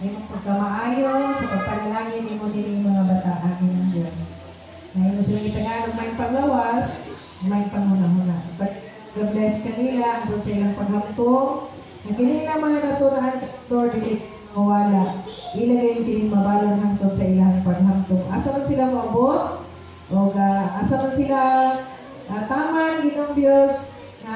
Imong pagkamaayo sa pagpanalangin ni mo din mga bata akin ng Diyos. Ngayon mo silang itagalog may panglawas, may panghuna-huna. God bless kanila ang sa ilang paghamto. Ang kinila mga naturaan Lord, dili mawala. Ilagay yung tining mabalon hangtod sa ilang paghamto. Asa man sila maabot? O asa man sila taman, Ginoong Diyos, na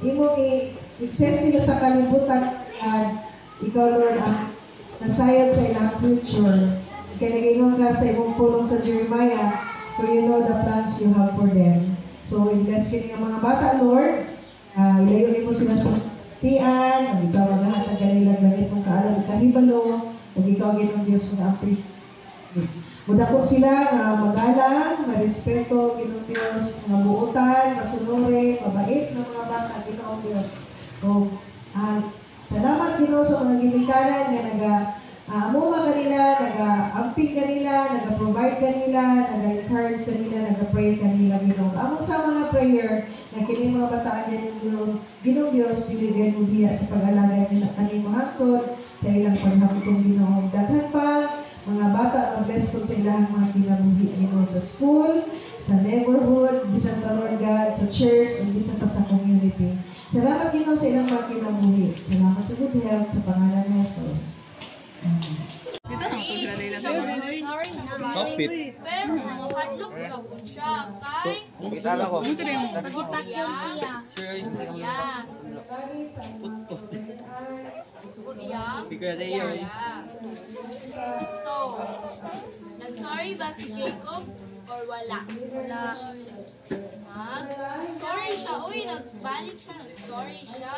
imong i-access sila sa kalibutan at ikaw, Lord, ang nasayad sa ilang future. Kinagingon ka sa imong pulong sa Jeremiah, for you know the plans you have for them. So, i-bless ka niya mga bata, Lord. Ilayo mo sila sa tiyan, ang ikaw maghahatag kanilang langit mong kaalam, kahibalo, o ikaw, Ginoong Diyos, mag-appreciate. Muna ko sila na magalang, marespeto, Ginoong Diyos, mabuutan, masunuri, mabait ng mga bata, Ginoong Diyos. O, salamat Ginoo sa mga ginikanan nga nag-amuma kanila, nag-amping kanila, nag-provide kanila, nag-encourage kanila, nag-pray kanila Ginoo. Amo sa mga prayer nga kini mga bataan niya Ginoo Dios biligyan mo biya sa pag-alagay nila kanimo hangtod sa ilang paghapon Ginoo. Daghan pa mga bata mag-bless ko sa ilang mga kinabuhi Ginoo sa school, sa neighborhood, bisan pa Lord God, sa church, at bisan pa sa community. Salamat Ginoo sa ilang mga kinabuhi. Salamat sa good health sa pangalan ni Jesus. Dito na ito sila dahil sa mga. Kapit. Pero mga hadlok sa siya. Kay? Kita lang ko. Ano sila yung mga? Pagitakyong siya. Yeah. Yeah. Yeah. So, nag-sorry ba si Jacob? Or wala? Wala. Sorry siya. Uy, nagbalik siya. Nag-sorry siya.